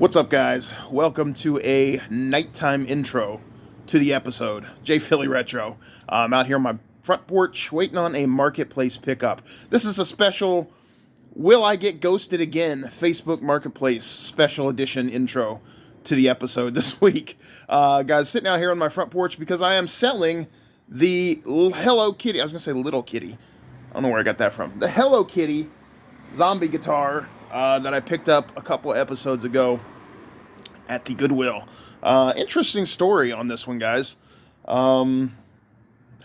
What's up, guys? Welcome to a nighttime intro to the episode. JPhillyRetro. I'm out here on my front porch waiting on a marketplace pickup. This is a special Will I Get Ghosted Again Facebook Marketplace special edition intro to the episode this week. Guys, sitting out here on my front porch because I am selling the Hello Kitty. I was going to say Little Kitty. I don't know where I got that from. The Hello Kitty zombie guitar that I picked up a couple episodes ago at the Goodwill. Interesting story on this one, guys. Had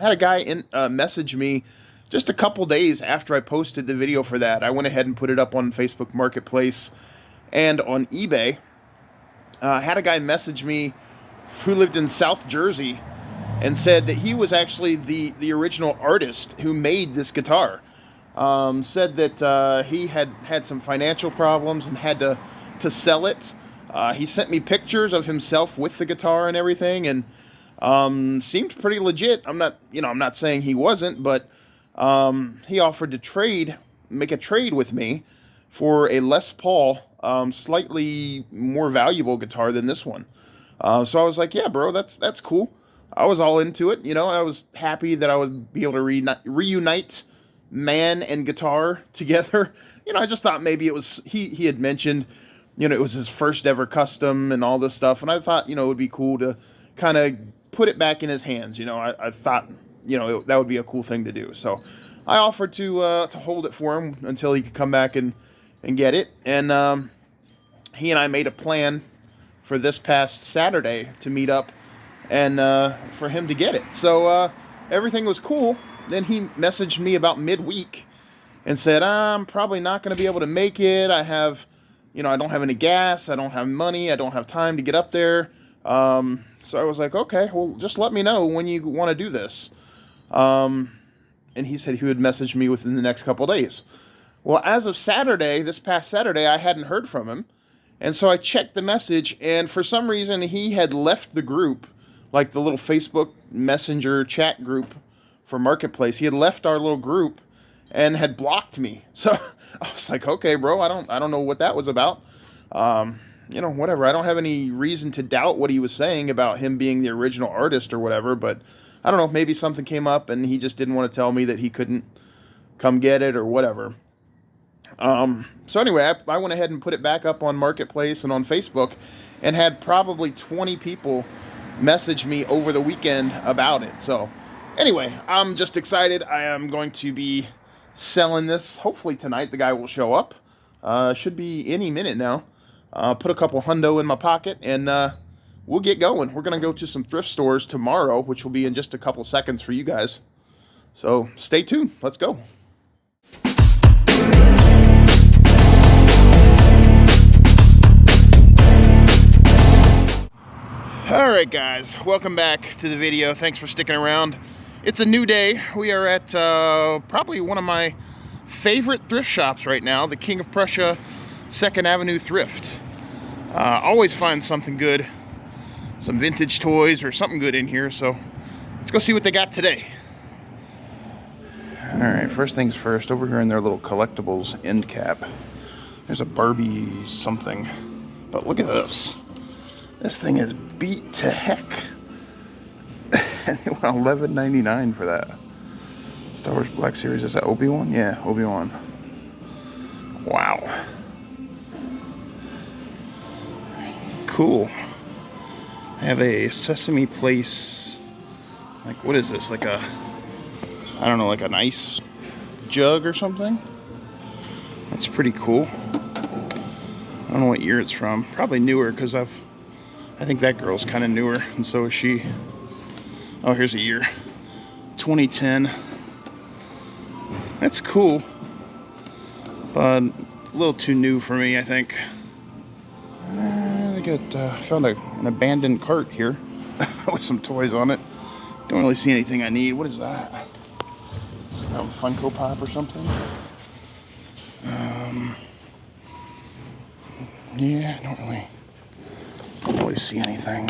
a guy message me just a couple days after I posted the video for that. I went ahead and put it up on Facebook Marketplace and on eBay. Had a guy message me who lived in South Jersey and said that he was actually the original artist who made this guitar. Said that he had some financial problems and had to sell it. He sent me pictures of himself with the guitar and everything, and seemed pretty legit. I'm not saying he wasn't, but he offered to make a trade with me for a Les Paul, slightly more valuable guitar than this one. So I was like, yeah, bro, that's cool. I was all into it. I was happy that I would be able to reunite man and guitar together. I just thought maybe it was, he had mentioned, it was his first ever custom and all this stuff. And I thought, it would be cool to kind of put it back in his hands. I thought, that would be a cool thing to do. So I offered to hold it for him until he could come back and get it. And he and I made a plan for this past Saturday to meet up and for him to get it. So everything was cool. Then he messaged me about midweek and said, I'm probably not going to be able to make it. I don't have any gas. I don't have money. I don't have time to get up there. So I was like, okay, well, just let me know when you want to do this. And he said he would message me within the next couple days. Well, as of Saturday, this past Saturday, I hadn't heard from him. And so I checked the message, and for some reason, he had left the group, like the little Facebook Messenger chat group for Marketplace. He had left our little group and had blocked me. So I was like, okay, bro, I don't know what that was about. Whatever. I don't have any reason to doubt what he was saying about him being the original artist or whatever, but I don't know, maybe something came up and he just didn't want to tell me that he couldn't come get it or whatever. So anyway, I went ahead and put it back up on Marketplace and on Facebook and had probably 20 people message me over the weekend about it. So anyway, I'm just excited. I am going to be selling this. Hopefully tonight the guy will show up. Should be any minute now. Put a couple hundo in my pocket and we'll get going. We're going to go to some thrift stores tomorrow, which will be in just a couple seconds for you guys. So stay tuned. Let's go. All right, guys, welcome back to the video. Thanks for sticking around. It's a new day. We are at probably one of my favorite thrift shops right now, the King of Prussia 2nd Avenue Thrift. Always find something good, some vintage toys or something good in here, so let's go see what they got today. All right, first things first, over here in their little collectibles end cap, there's a Barbie something, but look at this. This thing is beat to heck. And they went $11.99 for that. Star Wars Black Series, is that Obi-Wan? Yeah, Obi-Wan. Wow. Cool. I have a Sesame Place, like, what is this? Like a, I don't know, like an ice jug or something? That's pretty cool. I don't know what year it's from. Probably newer, because I think that girl's kind of newer, and so is she. Oh, here's a year. 2010. That's cool, but a little too new for me, I think. I found an abandoned cart here with some toys on it. Don't really see anything I need. What is that? Some Funko Pop or something? Yeah, don't really see anything.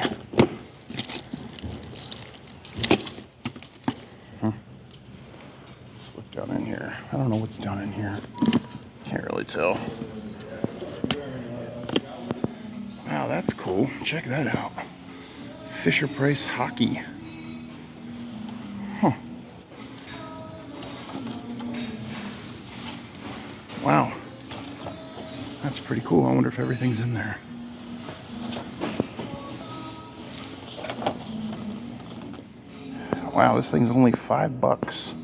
Let's look down in here. I don't know what's down in here. Can't really tell. Wow, that's cool. Check that out. Fisher Price hockey. Huh. Wow. That's pretty cool. I wonder if everything's in there. Wow, this thing's only $5.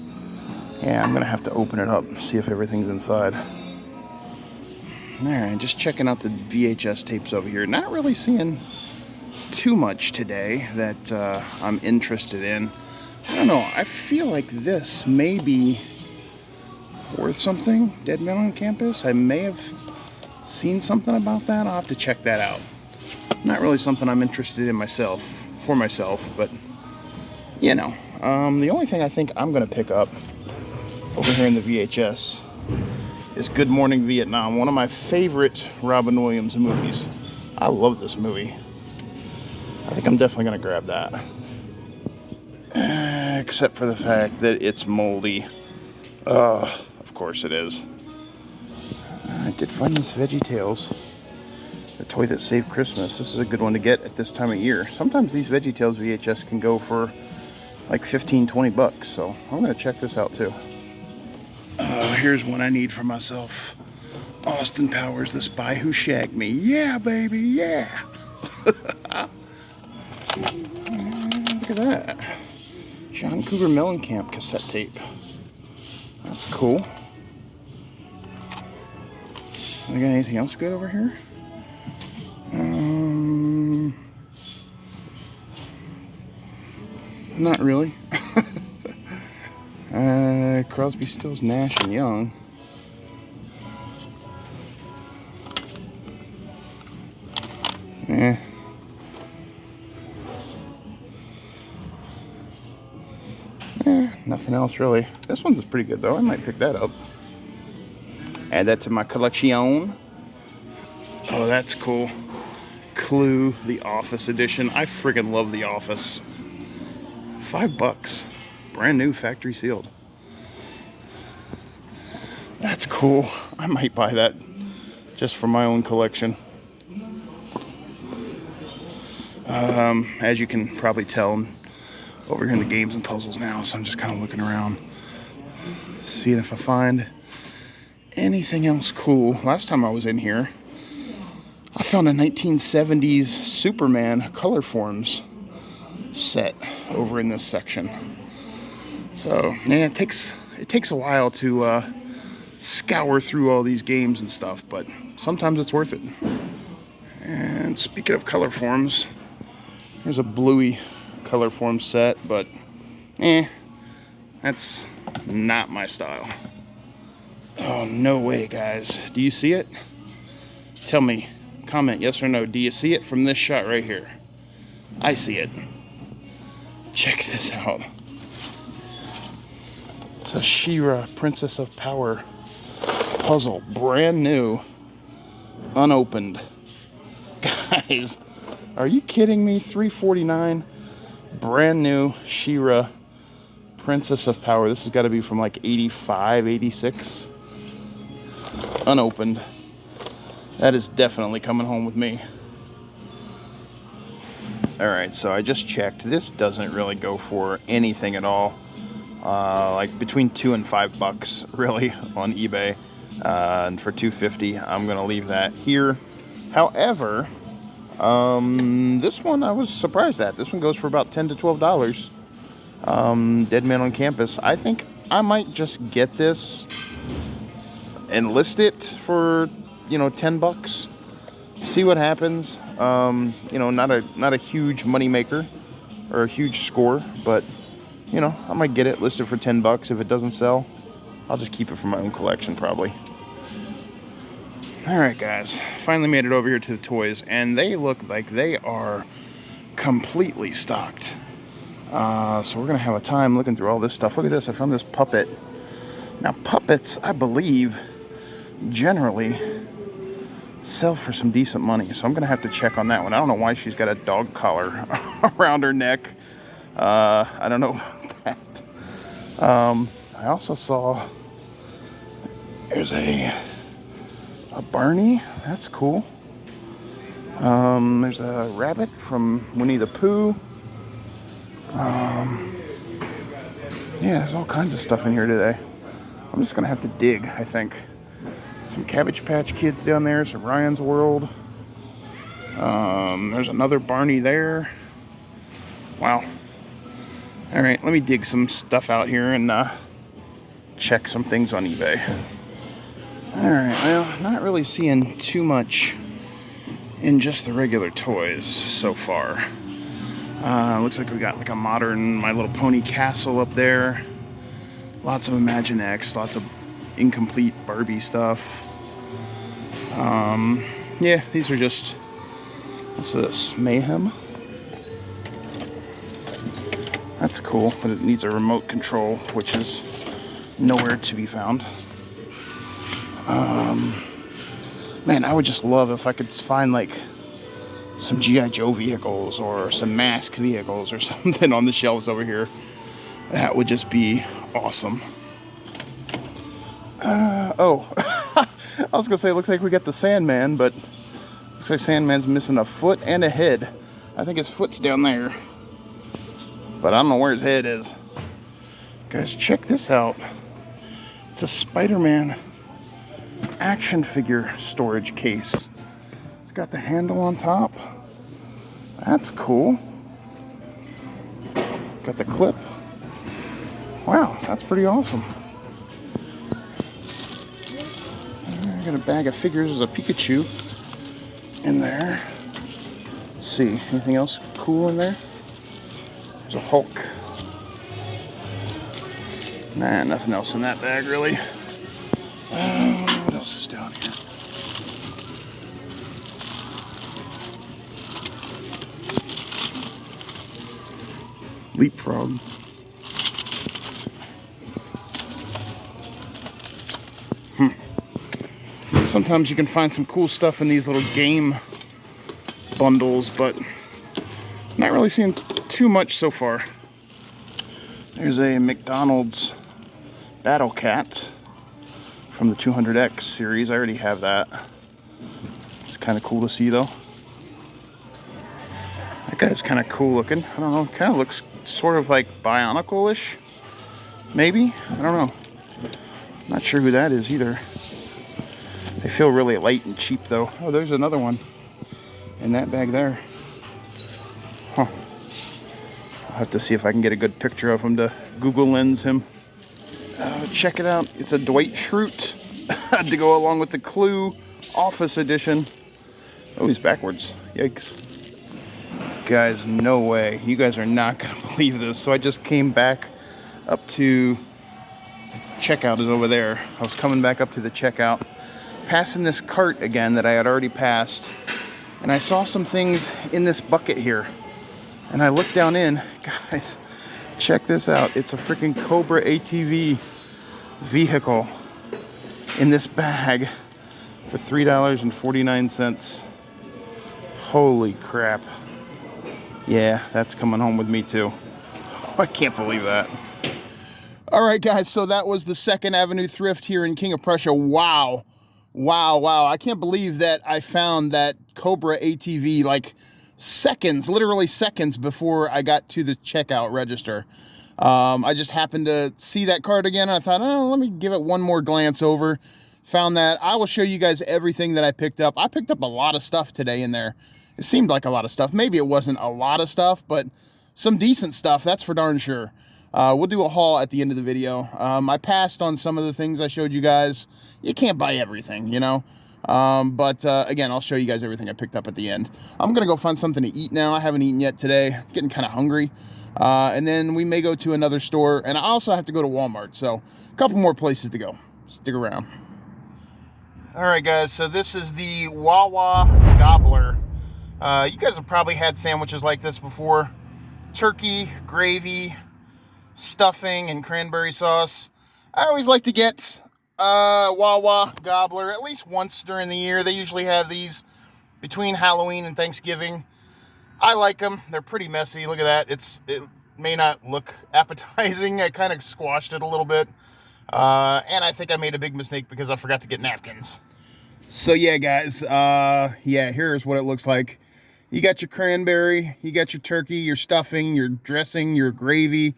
Yeah, I'm gonna have to open it up and see if everything's inside. Alright, just checking out the VHS tapes over here. Not really seeing too much today that I'm interested in. I don't know, I feel like this may be worth something. Dead Man on Campus. I may have seen something about that. I'll have to check that out. Not really something I'm interested in myself, for myself, but you know. The only thing I think I'm gonna pick up over here in the VHS is Good Morning Vietnam, one of my favorite Robin Williams movies. I love this movie. I think I'm definitely gonna grab that. Except for the fact that it's moldy. Of course it is. I did find this VeggieTales, the toy that saved Christmas. This is a good one to get at this time of year. Sometimes these VeggieTales VHS can go for like 15-20 bucks, so I'm gonna check this out too. Here's one I need for myself. Austin Powers, The Spy Who Shagged Me. Yeah, baby, yeah. Look at that. John Cougar Mellencamp cassette tape. That's cool. I got anything else good over here? Not really. Crosby, Stills, Nash and Young. Nothing else really. This one's pretty good though. I might pick that up. Add that to my collection. Oh, that's cool. Clue, The Office edition. I friggin' love The Office. $5. Brand new, factory sealed. That's cool. I might buy that just for my own collection. As you can probably tell, I'm over here in the games and puzzles now, so I'm just kind of looking around, seeing if I find anything else cool. Last time I was in here, I found a 1970s Superman color forms set over in this section. So yeah, it takes a while to scour through all these games and stuff, but sometimes it's worth it. And speaking of color forms, here's a bluey color form set, but that's not my style. Oh, no way, guys. Do you see it? Tell me, comment yes or no. Do you see it from this shot right here? I see it. Check this out. It's a She-Ra Princess of Power puzzle. Brand new. Unopened. Guys, are you kidding me? $3.49. Brand new She-Ra Princess of Power. This has got to be from like 85, 86. Unopened. That is definitely coming home with me. Alright, so I just checked. This doesn't really go for anything at all. Like between $2 and $5 really on eBay. And for $2.50, I'm gonna leave that here. However, this one I was surprised at. This one goes for about $10 to $12. Dead Man on Campus. I think I might just get this and list it for, you know, $10. See what happens. You know, not a huge money maker or a huge score, but you know, I might get it listed for $10. If it doesn't sell, I'll just keep it for my own collection probably. Alright guys, finally made it over here to the toys, and they look like they are completely stocked. So we're gonna have a time looking through all this stuff. Look at this, I found this puppet. Now puppets, I believe, generally sell for some decent money, so I'm gonna have to check on that one. I don't know why she's got a dog collar around her neck. I don't know about that. I also saw there's a Barney. That's cool. There's a rabbit from Winnie the Pooh. Yeah, there's all kinds of stuff in here today. I'm just gonna have to dig, I think. Some Cabbage Patch Kids down there, some Ryan's World. There's another Barney there. Wow. All right, let me dig some stuff out here and check some things on eBay. All right, well, not really seeing too much in just the regular toys so far. Looks like we got like a modern My Little Pony castle up there. Lots of Imaginext, lots of incomplete Barbie stuff. Yeah, these are just, what's this, Mayhem? That's cool, but it needs a remote control, which is nowhere to be found. Man, I would just love if I could find like some G.I. Joe vehicles or some Mask vehicles or something on the shelves over here. That would just be awesome. Oh, I was gonna say, it looks like we got the Sandman, but looks like Sandman's missing a foot and a head. I think his foot's down there, but I don't know where his head is. Guys, check this out. It's a Spider-Man action figure storage case. It's got the handle on top. That's cool. Got the clip. Wow, that's pretty awesome. I got a bag of figures. There's a Pikachu in there. Let's see, anything else cool in there? There's a Hulk. Nah, nothing else in that bag really. What else is down here? Leapfrog. Sometimes you can find some cool stuff in these little game bundles, but not really seeing too much so far. There's a McDonald's Battle Cat from the 200X series. I already have that. It's kind of cool to see though. That guy's kind of cool looking. I don't know, kind of looks sort of like Bionicle-ish, maybe? I don't know. Not sure who that is either. They feel really light and cheap though. Oh, there's another one in that bag there. Huh. I'll have to see if I can get a good picture of him to Google Lens him. Check it out. It's a Dwight Schrute to go along with the Clue Office Edition. Oh, he's backwards. Yikes. Guys, no way. You guys are not going to believe this. So I just came back up to checkout is over there. I was coming back up to the checkout, passing this cart again that I had already passed, and I saw some things in this bucket here. And I looked down in, guys, check this out. It's a freaking Cobra ATV vehicle in this bag for $3.49. Holy crap. Yeah, that's coming home with me too. I can't believe that. All right, guys, so that was the second Avenue Thrift here in King of Prussia. Wow. Wow, wow. I can't believe that I found that Cobra ATV like seconds, literally seconds before I got to the checkout register. I just happened to see that card again, and I thought, oh, let me give it one more glance over. Found that. I will show you guys everything that I picked up. I picked up a lot of stuff today in there. It seemed like a lot of stuff. Maybe it wasn't a lot of stuff, but some decent stuff, that's for darn sure. We'll do a haul at the end of the video. I passed on some of the things I showed you guys. You can't buy everything, you know. But again, I'll show you guys everything I picked up at the end. I'm going to go find something to eat now. I haven't eaten yet today. Getting kind of hungry. And then we may go to another store. And I also have to go to Walmart. So a couple more places to go. Stick around. All right, guys. So this is the Wawa Gobbler. You guys have probably had sandwiches like this before. Turkey, gravy, stuffing, and cranberry sauce. I always like to get Wawa Gobbler at least once during the year. They usually have these between Halloween and Thanksgiving. I like them. They're pretty messy. Look at that. It may not look appetizing. I kind of squashed it a little bit. And I think I made a big mistake because I forgot to get napkins. So yeah, guys, yeah, here's what it looks like. You got your cranberry, you got your turkey, your stuffing, your dressing, your gravy,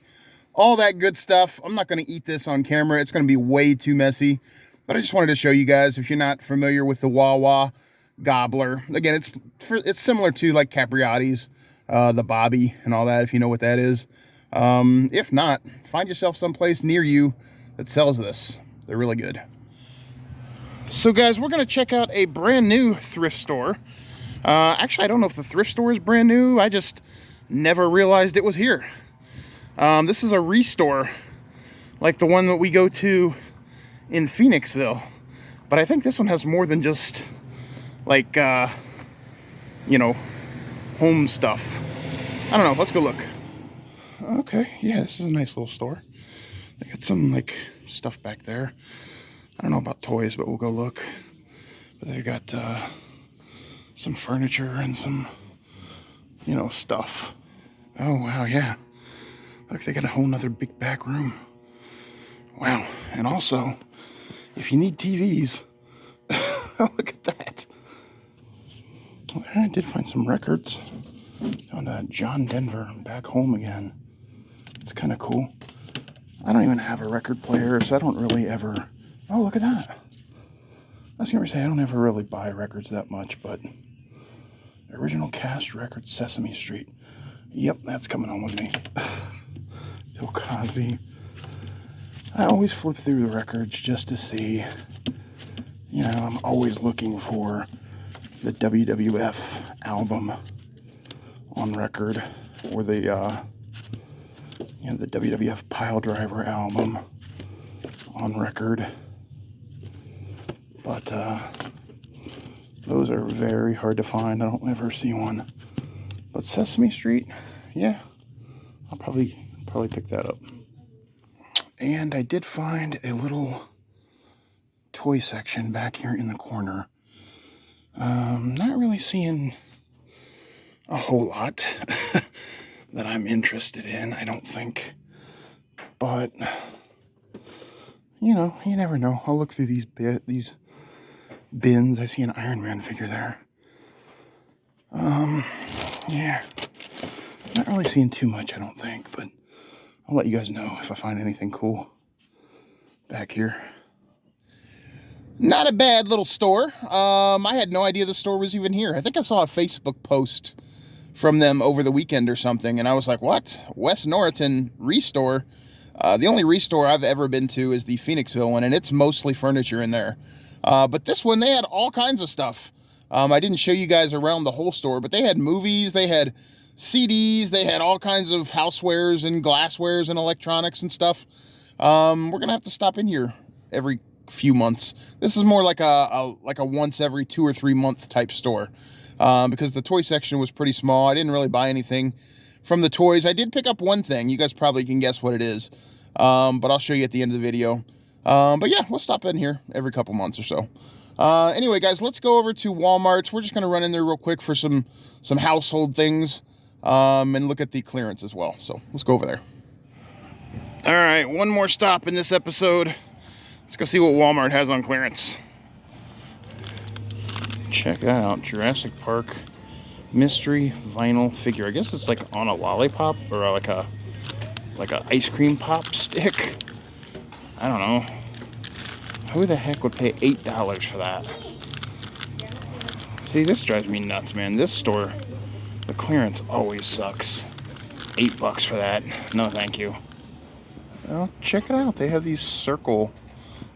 all that good stuff. I'm not going to eat this on camera. It's going to be way too messy. But I just wanted to show you guys, if you're not familiar with the Wawa Gobbler. Again, it's similar to like Capriotti's, the Bobby and all that, if you know what that is. If not, find yourself someplace near you that sells this. They're really good. So guys, we're going to check out a brand new thrift store. Actually, I don't know if the thrift store is brand new. I just never realized it was here. This is a restore, like the one that we go to in Phoenixville. But I think this one has more than just, like, you know, home stuff. I don't know. Let's go look. Okay, yeah, this is a nice little store. They got some, like, stuff back there. I don't know about toys, but we'll go look. But they got some furniture and some, you know, stuff. Oh, wow, yeah. Look, they got a whole nother big back room. Wow. And also, if you need TVs, look at that. I did find some records on John Denver, Back Home Again. It's kind of cool. I don't even have a record player, so I don't really ever... Oh, look at that. I was going to say, I don't ever really buy records that much, but... Original cast record, Sesame Street. Yep, that's coming on with me. Bill Cosby. I always flip through the records just to see. You know, I'm always looking for the WWF album on record, or the, you know, the WWF Pile Driver album on record. But, those are very hard to find. I don't ever see one. But Sesame Street, yeah, I'll probably pick that up. And I did find a little toy section back here in the corner. Not really seeing a whole lot that I'm interested in, I don't think. But, you know, you never know. I'll look through these bins. I see an Iron Man figure there. Yeah. Not really seeing too much, I don't think, but I'll let you guys know if I find anything cool back here. Not a bad little store. I had no idea the store was even here. I think I saw a Facebook post from them over the weekend or something, and I was like, what? West Norriton Restore? The only Restore I've ever been to is the Phoenixville one, and it's mostly furniture in there. But this one, they had all kinds of stuff. I didn't show you guys around the whole store, but they had movies, they had CDs, they had all kinds of housewares and glasswares and electronics and stuff. We're gonna have to stop in here every few months. This is more like a once every 2 or 3 month type store, because the toy section was pretty small. I didn't really buy anything from the toys. I did pick up one thing. You guys probably can guess what it is, but I'll show you at the end of the video. But yeah, we'll stop in here every couple months or so. Anyway, guys, let's go over to Walmart. We're just going to run in there real quick for some household things, and look at the clearance as well. So let's go over there. All right, one more stop in this episode. Let's go see what Walmart has on clearance. Check that out, Jurassic Park mystery vinyl figure. I guess it's like on a lollipop, or like a ice cream pop stick. I don't know. Who the heck would pay $8 for that? See, this drives me nuts, man. This store, the clearance always sucks. $8 for that. No, thank you. Well, check it out. They have these circle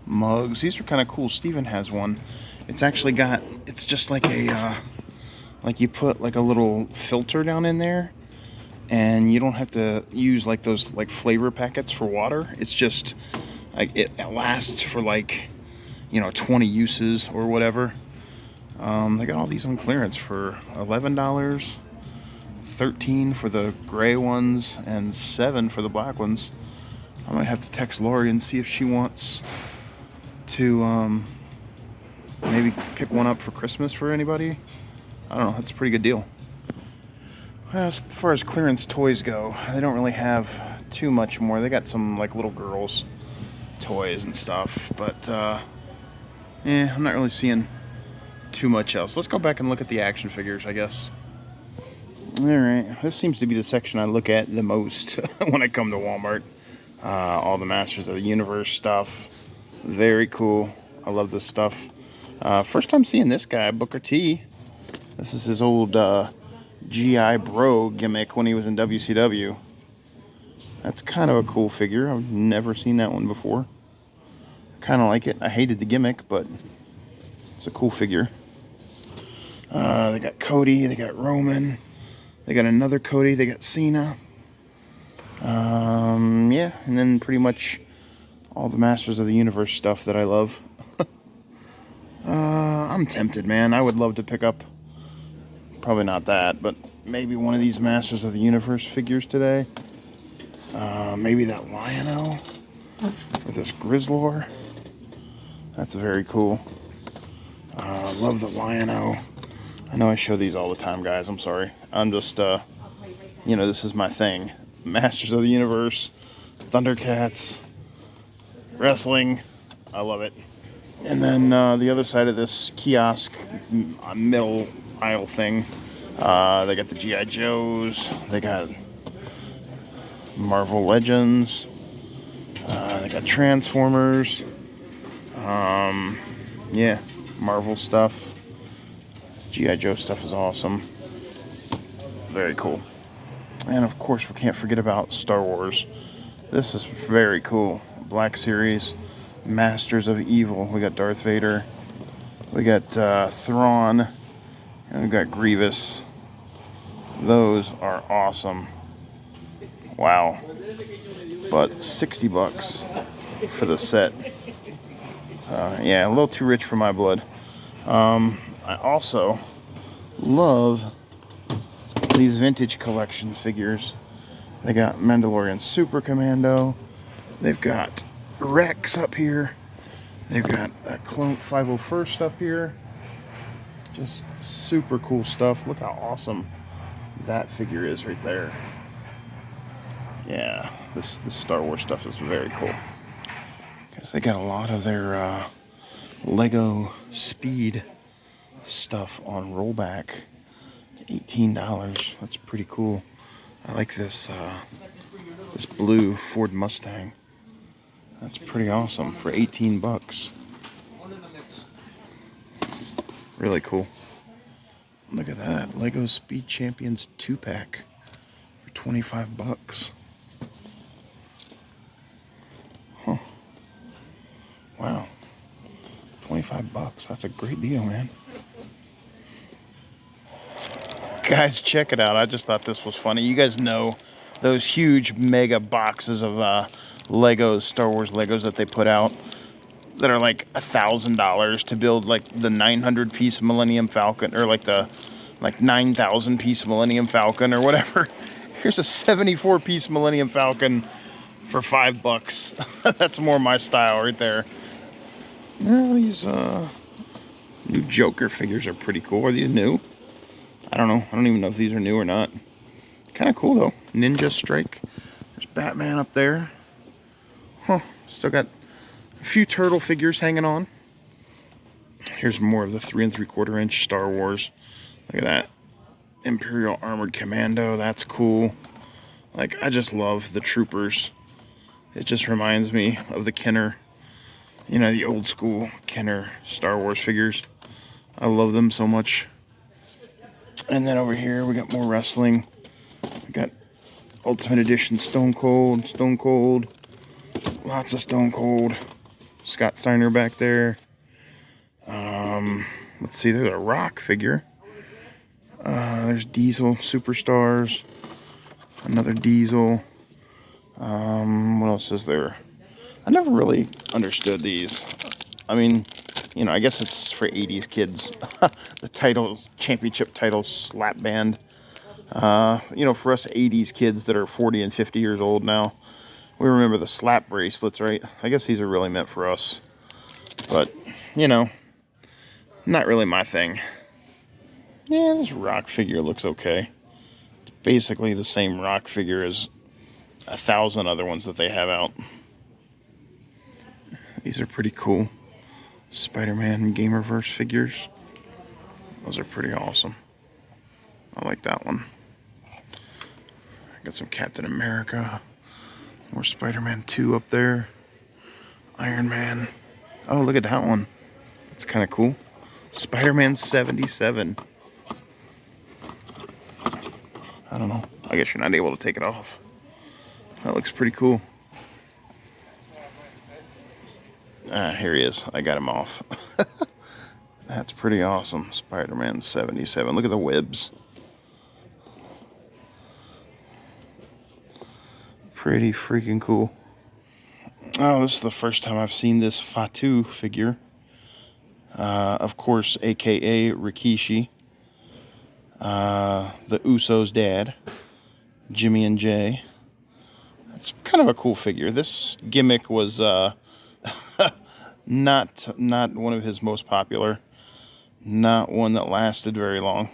mugs. These are kind of cool. Steven has one. It's actually got, it's just like a, like you put like a little filter down in there, and you don't have to use like those like flavor packets for water. It's just like it lasts for like, you know, 20 uses or whatever. They got all these on clearance for $11, $13 for the gray ones, and $7 for the black ones. I might have to text Lori and see if she wants to maybe pick one up for Christmas for anybody. I don't know, that's a pretty good deal. Well, as far as clearance toys go, they don't really have too much more. They got some like little girls toys and stuff, but yeah, I'm not really seeing too much else. Let's go back and look at the action figures, I guess. Alright, this seems to be the section I look at the most when I come to Walmart. All the Masters of the Universe stuff. Very cool. I love this stuff. First time seeing this guy, Booker T. This is his old GI Bro gimmick when he was in WCW. That's kind of a cool figure. I've never seen that one before. Kind of like it. I hated the gimmick, but it's a cool figure. They got Cody, they got Roman, they got another Cody, they got Cena. Yeah, and then pretty much all the Masters of the Universe stuff that I love. I'm tempted, man. I would love to pick up, probably not that, but maybe one of these Masters of the Universe figures today. Maybe that Lion-O or this Grizzlor. That's very cool. Love the Lion-O. I know I show these all the time, guys. I'm sorry. I'm just, you know, this is my thing. Masters of the Universe, Thundercats, wrestling. I love it. And then the other side of this kiosk, middle aisle thing, they got the G.I. Joes. They got Marvel Legends. They got Transformers. Yeah, Marvel stuff. G.I. Joe stuff is awesome. Very cool. And of course, we can't forget about Star Wars. This is very cool. Black Series, Masters of Evil. We got Darth Vader. We got Thrawn. And we got Grievous. Those are awesome. Wow. But 60 bucks for the set. So, yeah, a little too rich for my blood. I also love these vintage collection figures. They got Mandalorian Super Commando. They've got Rex up here. They've got that Clone 501st up here. Just super cool stuff. Look how awesome that figure is right there. Yeah, this Star Wars stuff is very cool. Because they got a lot of their Lego Speed stuff on rollback. $18. That's pretty cool. I like this this blue Ford Mustang. That's pretty awesome for 18 bucks. Really cool. Look at that. Lego Speed Champions 2-pack for 25 bucks. Huh. Wow. 25 bucks. That's a great deal, man. Guys, check it out. I just thought this was funny. You guys know those huge mega boxes of Legos, Star Wars Legos that they put out that are like $1,000 to build like the 900 piece Millennium Falcon, or like the 9,000 piece Millennium Falcon or whatever. Here's a 74 piece Millennium Falcon for $5. That's more my style right there. Yeah, these new Joker figures are pretty cool. Are these new? I don't know. I don't even know if these are new or not. Kind of cool though. Ninja Strike. There's Batman up there. Huh. Still got a few turtle figures hanging on. Here's more of the 3 3/4 inch Star Wars. Look at that. Imperial Armored Commando. That's cool. Like, I just love the Troopers. It just reminds me of the Kenner, you know, the old school Kenner Star Wars figures. I love them so much. And then over here we got more wrestling. We got Ultimate Edition Stone Cold. Lots of Stone Cold. Scott Steiner back there. Let's see, there's a Rock figure. There's Diesel Superstars. Another Diesel. What else is there? I never really understood these. I mean, you know, I guess it's for 80s kids. The titles, championship titles, slap band. You know, for us 80s kids that are 40 and 50 years old now, we remember the slap bracelets, right? I guess these are really meant for us. But, you know, not really my thing. Yeah, this Rock figure looks okay. It's basically the same Rock figure as 1,000 other ones that they have out. These are pretty cool. Spider-Man Gamerverse figures. Those are pretty awesome. I like that one. Got some Captain America. More Spider-Man 2 up there. Iron Man. Oh, look at that one. That's kind of cool. Spider-Man 77. I don't know. I guess you're not able to take it off. That looks pretty cool. Here he is. I got him off. That's pretty awesome. Spider-Man 77. Look at the webs. Pretty freaking cool. Oh, this is the first time I've seen this Fatu figure. Of course, aka Rikishi. The Usos' dad. Jimmy and Jay. That's kind of a cool figure. This gimmick was not one of his most popular. Not one that lasted very long.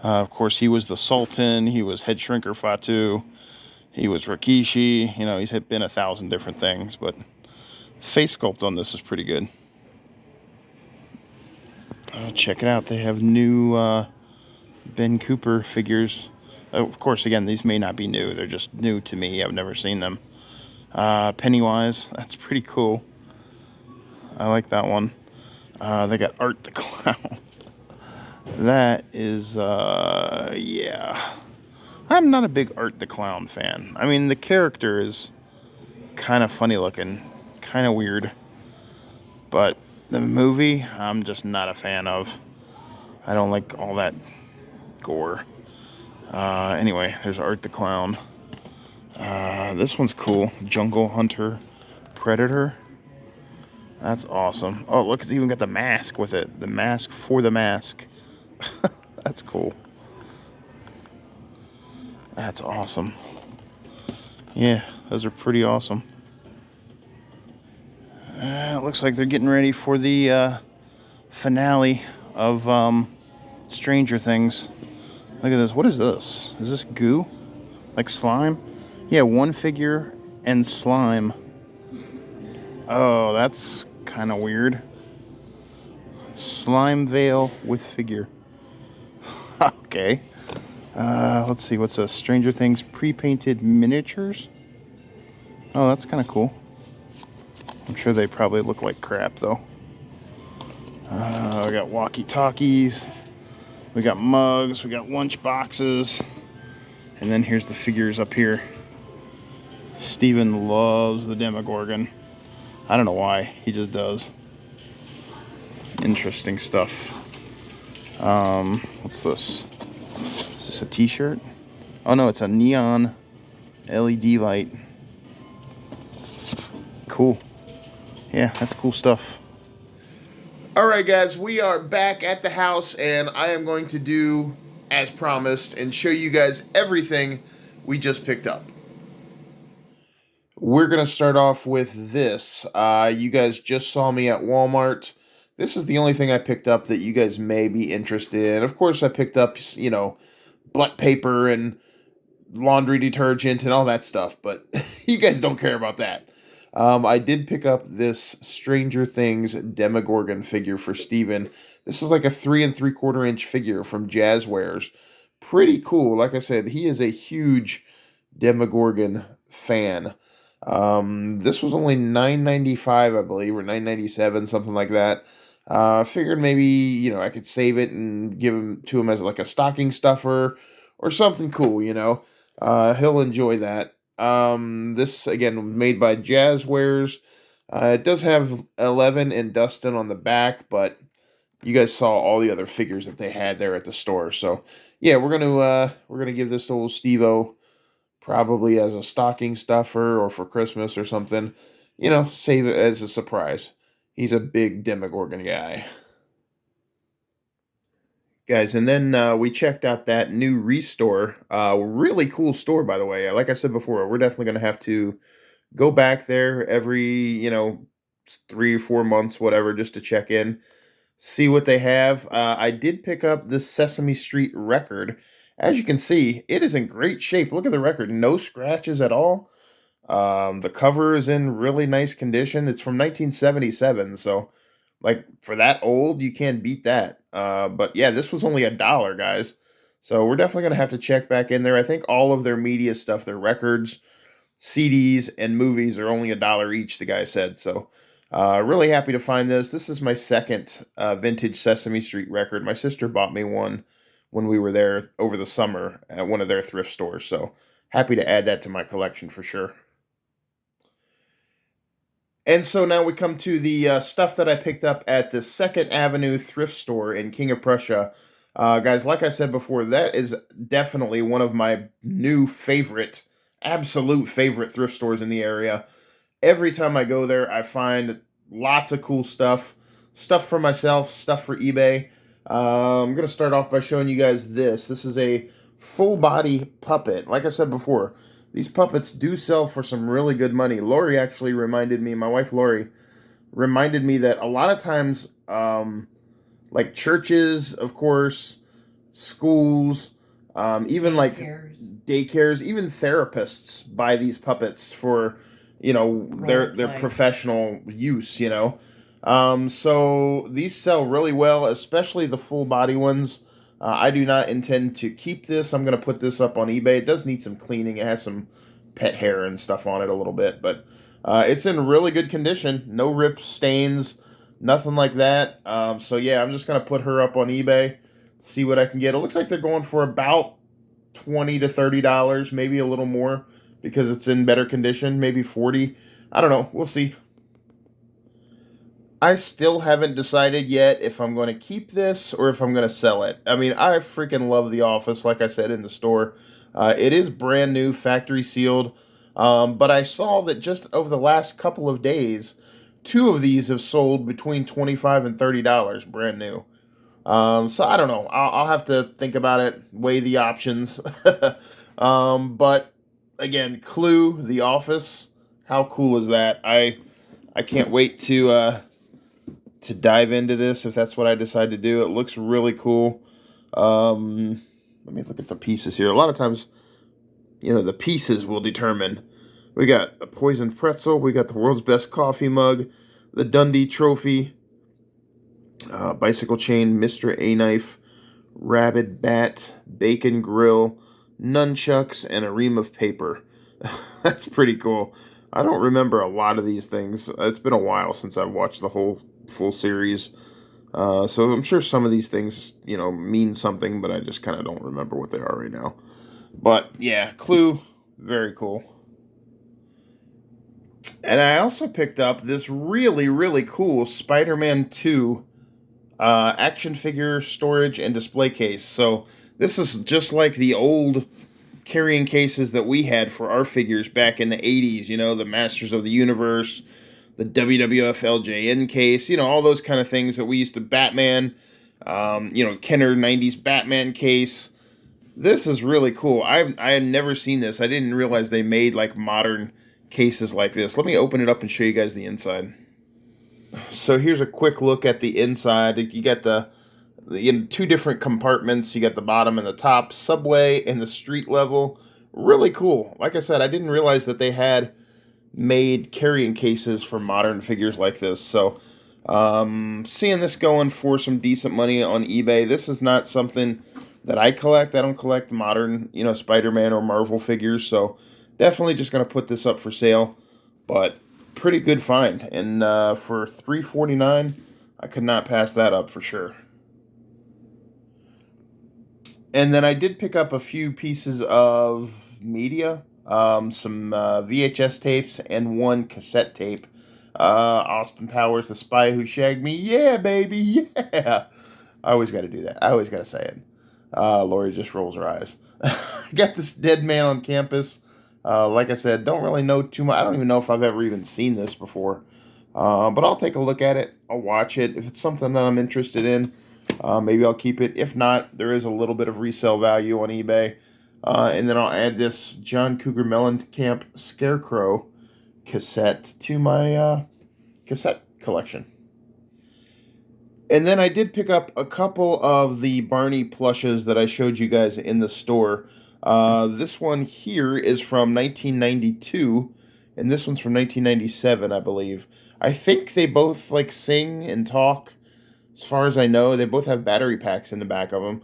Of course, he was the Sultan. He was Head Shrinker Fatu. He was Rikishi. You know, he's been 1,000 different things, but face sculpt on this is pretty good. Check it out. They have new Ben Cooper figures. Of course, again, these may not be new. They're just new to me. I've never seen them. Pennywise. That's pretty cool. I like that one. They got Art the Clown. That is, yeah. I'm not a big Art the Clown fan. I mean, the character is kind of funny looking, kind of weird. But the movie, I'm just not a fan of. I don't like all that gore. Anyway, there's Art the Clown. This one's cool. Jungle Hunter Predator. That's awesome. Oh, look, it's even got the mask with it. The mask for the mask. That's cool. That's awesome. Yeah, those are pretty awesome. It looks like they're getting ready for the finale of Stranger Things. Look at this. What is this? Is this goo? Like slime? Yeah, one figure and slime. Oh, that's kind of weird. Slime veil with figure. Okay. Let's see. What's a Stranger Things pre-painted miniatures? Oh, that's kind of cool. I'm sure they probably look like crap, though. We got walkie-talkies. We got mugs. We got lunch boxes. And then here's the figures up here. Steven loves the Demogorgon. I don't know why. He just does. Interesting stuff. What's this? Is this a t-shirt? Oh no, it's a neon LED light. Cool. Yeah, that's cool stuff. Alright guys, we are back at the house and I am going to do as promised and show you guys everything we just picked up. We're going to start off with this. You guys just saw me at Walmart. This is the only thing I picked up that you guys may be interested in. Of course, I picked up, you know, butt paper and laundry detergent and all that stuff, but you guys don't care about that. I did pick up this Stranger Things Demogorgon figure for Steven. This is like a 3 3/4 inch figure from Jazzwares. Pretty cool. Like I said, he is a huge Demogorgon fan. This was only $9.95, I believe, or $9.97, something like that. Figured maybe, you know, I could save it and give him to him as like a stocking stuffer or something cool, you know. He'll enjoy that. This, again, made by Jazzwares. It does have 11 and Dustin on the back, but you guys saw all the other figures that they had there at the store. So, yeah, we're gonna give this to old Steve-O probably as a stocking stuffer or for Christmas or something. You know, save it as a surprise. He's a big Demogorgon guy. Guys, and then we checked out that new Restore. Really cool store, by the way. Like I said before, we're definitely going to have to go back there every, you know, 3 or 4 months, whatever, just to check in, see what they have. I did pick up this Sesame Street record. As you can see, it is in great shape. Look at the record. No scratches at all. The cover is in really nice condition. It's from 1977, so Like, for that old, you can't beat that. But yeah, this was only $1, guys. So we're definitely going to have to check back in there. I think all of their media stuff, their records, CDs, and movies are only $1 each, the guy said. So really happy to find this. This is my second vintage Sesame Street record. My sister bought me one when we were there over the summer at one of their thrift stores. So happy to add that to my collection for sure. And so now we come to the stuff that I picked up at the Second Avenue Thrift Store in King of Prussia. Guys, like I said before, that is definitely one of my new favorite, absolute favorite thrift stores in the area. Every time I go there, I find lots of cool stuff. Stuff for myself, stuff for eBay. I'm going to start off by showing you guys this. This is a full body puppet. Like I said before, these puppets do sell for some really good money. Lori actually reminded me, my wife Lori, reminded me that a lot of times, like churches, of course, schools, even like daycares, even therapists buy these puppets for, their professional use, so these sell really well, especially the full body ones. I do not intend to keep this. I'm going to put this up on eBay. It does need some cleaning. It has some pet hair and stuff on it a little bit, but it's in really good condition. No rips, stains, nothing like that. So yeah, I'm just going to put her up on eBay, see what I can get. It looks like they're going for about $20 to $30, maybe a little more because it's in better condition, maybe 40. I don't know. We'll see. I still haven't decided yet if I'm going to keep this or if I'm going to sell it. I mean, I freaking love The Office, like I said in the store. It is brand new, factory sealed. But I saw that just over the last couple of days, two of these have sold between $25 and $30, brand new. So I don't know. I'll have to think about it, weigh the options. But again, Clue, The Office, how cool is that? I can't wait to dive into this if that's what I decide to do. It looks really cool. Let me look at the pieces here. A lot of times, the pieces will determine. We got a poisoned pretzel. We got the world's best coffee mug, the Dundee trophy, bicycle chain, Mr. A knife, rabid bat, bacon grill, nunchucks, and a ream of paper. That's pretty cool. I don't remember a lot of these things. It's been a while since I've watched the whole full series. So I'm sure some of these things, mean something, but I just kind of don't remember what they are right now. But yeah, Clue, very cool. And I also picked up this really, really cool Spider-Man 2 action figure storage and display case. So this is just like the old carrying cases that we had for our figures back in the 80s, the Masters of the Universe, the WWF LJN case, all those kind of things that we used to Batman, Kenner 90s Batman case. This is really cool. I had never seen this. I didn't realize they made like modern cases like this. Let me open it up and show you guys the inside. So here's a quick look at the inside. You got the two different compartments. You got the bottom and the top, subway and the street level. Really cool. Like I said, I didn't realize that they had made carrying cases for modern figures like this. So seeing this going for some decent money on eBay. This is not something that I collect. I don't collect modern, Spider-Man or Marvel figures. So definitely just going to put this up for sale. But pretty good find. And for $3.49, I could not pass that up for sure. And then I did pick up a few pieces of media, some VHS tapes and one cassette tape. Austin Powers, The Spy Who Shagged Me. Yeah, baby, yeah. I always got to do that. I always got to say it. Lori just rolls her eyes. Got this Dead Man on Campus. Like I said, don't really know too much. I don't even know if I've ever even seen this before. But I'll take a look at it. I'll watch it. If it's something that I'm interested in, maybe I'll keep it. If not, there is a little bit of resale value on eBay. And then I'll add this John Cougar Mellencamp Scarecrow cassette to my cassette collection. And then I did pick up a couple of the Barney plushes that I showed you guys in the store. This one here is from 1992, and this one's from 1997, I believe. I think they both like sing and talk. As far as I know, they both have battery packs in the back of them.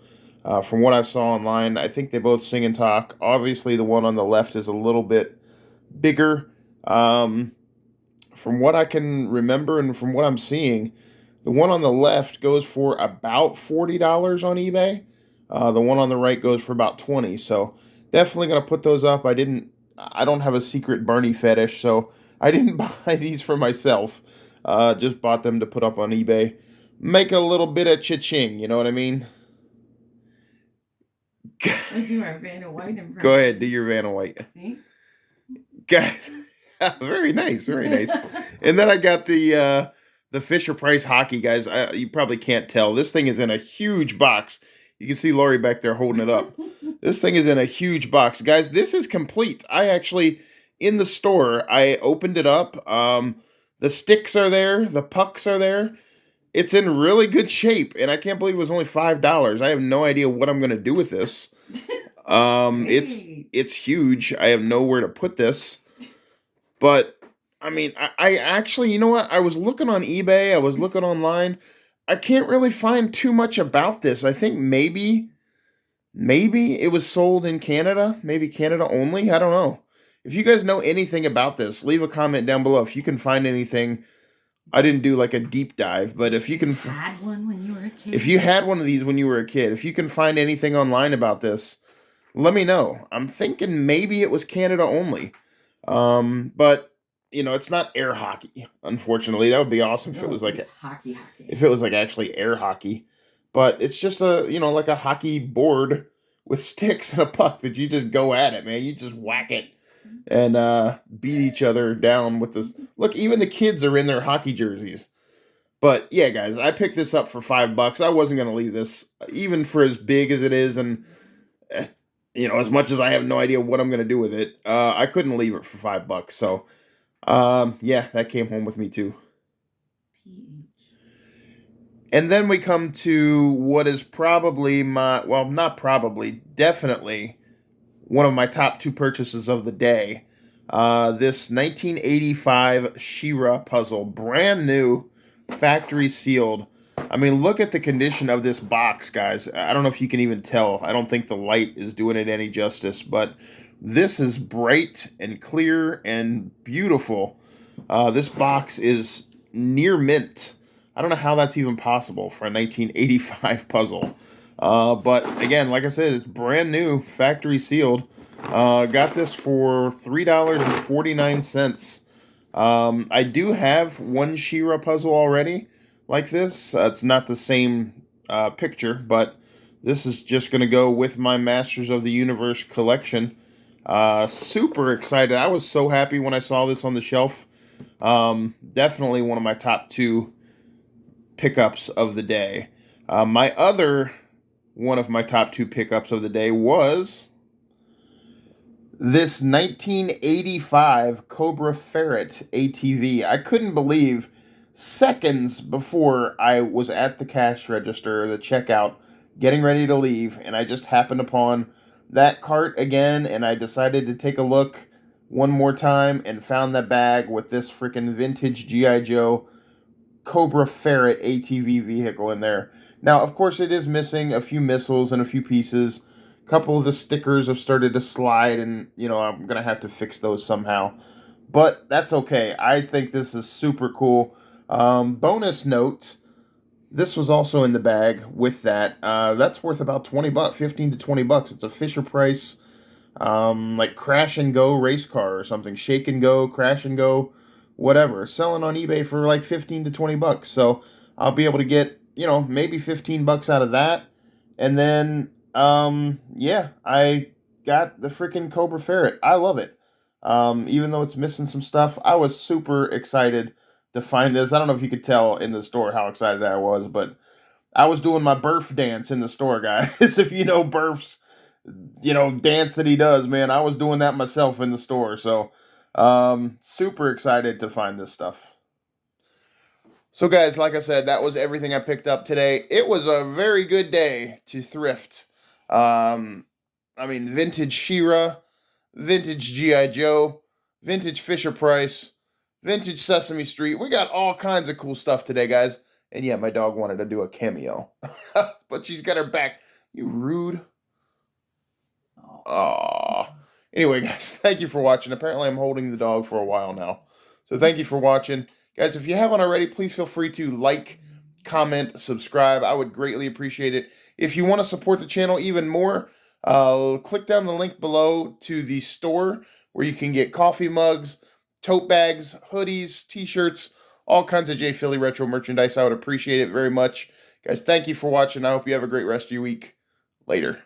From what I saw online, I think they both sing and talk. Obviously, the one on the left is a little bit bigger. Um, from what I can remember and from what I'm seeing, the one on the left goes for about $40 on eBay. The one on the right goes for about 20. So definitely gonna put those up. I don't have a secret Barney fetish, so I didn't buy these for myself. Just bought them to put up on eBay. Make a little bit of cha-ching, you know what I mean? Let's do our Vanna White impression. Go ahead, do your Vanna White. See? Guys, very nice, very nice. And then I got the Fisher Price hockey, guys. You probably can't tell. This thing is in a huge box. You can see Lori back there holding it up. This thing is in a huge box. Guys, this is complete. I actually, in the store, I opened it up. The sticks are there. The pucks are there. It's in really good shape, and I can't believe it was only $5. I have no idea what I'm going to do with this. It's huge. I have nowhere to put this. But I mean, I actually, you know what? I was looking on eBay, I was looking online. I can't really find too much about this. I think maybe it was sold in Canada, maybe Canada only. I don't know. If you guys know anything about this, leave a comment down below. If you can find anything, I didn't do like a deep dive, but if you can, had one when you were a kid. If you had one of these when you were a kid, if you can find anything online about this, let me know. I'm thinking maybe it was Canada only. But you know, it's not air hockey. Unfortunately, that would be awesome if it was like hockey. If it was like actually air hockey. But it's just like a hockey board with sticks and a puck that you just go at it, man. You just whack it and beat each other down with this. Look, even the kids are in their hockey jerseys. But yeah, guys, I picked this up for $5. I wasn't gonna leave this, even for as big as it is, and as much as I have no idea what I'm gonna do with it, I couldn't leave it for $5. So, yeah, that came home with me too. And then we come to what is probably not probably, definitely one of my top two purchases of the day. This 1985 She-Ra puzzle, brand new, factory sealed. I mean, look at the condition of this box, guys. I don't know if you can even tell. I don't think the light is doing it any justice, but this is bright and clear and beautiful. This box is near mint. I don't know how that's even possible for a 1985 puzzle. But again, like I said, it's brand new, factory sealed. Got this for $3.49. I do have one She-Ra puzzle already like this. It's not the same picture, but this is just going to go with my Masters of the Universe collection. Super excited. I was so happy when I saw this on the shelf. Definitely one of my top two pickups of the day. My other one of my top two pickups of the day was this 1985 Cobra Ferret ATV. I couldn't believe seconds before I was at the cash register, the checkout, getting ready to leave, and I just happened upon that cart again, and I decided to take a look one more time and found that bag with this freaking vintage G.I. Joe Cobra Ferret ATV vehicle in there. Now, of course, it is missing a few missiles and a few pieces. A couple of the stickers have started to slide, and, I'm going to have to fix those somehow. But that's okay. I think this is super cool. Bonus note, this was also in the bag with that. That's worth about $20, 15 to $20. It's a Fisher Price, like crash and go race car or something. Shake and go, crash and go, whatever. Selling on eBay for like 15 to $20. So I'll be able to get, maybe $15 out of that. And then, yeah, I got the freaking Cobra Ferret. I love it. Even though it's missing some stuff, I was super excited to find this. I don't know if you could tell in the store how excited I was, but I was doing my Burf dance in the store, guys. If you know Burf's, dance that he does, man, I was doing that myself in the store. So, super excited to find this stuff. So, guys, like I said, that was everything I picked up today. It was a very good day to thrift. Vintage She-Ra, vintage G.I. Joe, vintage Fisher Price, vintage Sesame Street. We got all kinds of cool stuff today, guys. And yeah, my dog wanted to do a cameo. But she's got her back. You rude. Aww. Anyway, guys, thank you for watching. Apparently, I'm holding the dog for a while now. So thank you for watching. Guys, if you haven't already, please feel free to like, comment, subscribe. I would greatly appreciate it. If you want to support the channel even more, click down the link below to the store where you can get coffee mugs, tote bags, hoodies, t-shirts, all kinds of JPhillyRetro merchandise. I would appreciate it very much. Guys, thank you for watching. I hope you have a great rest of your week. Later.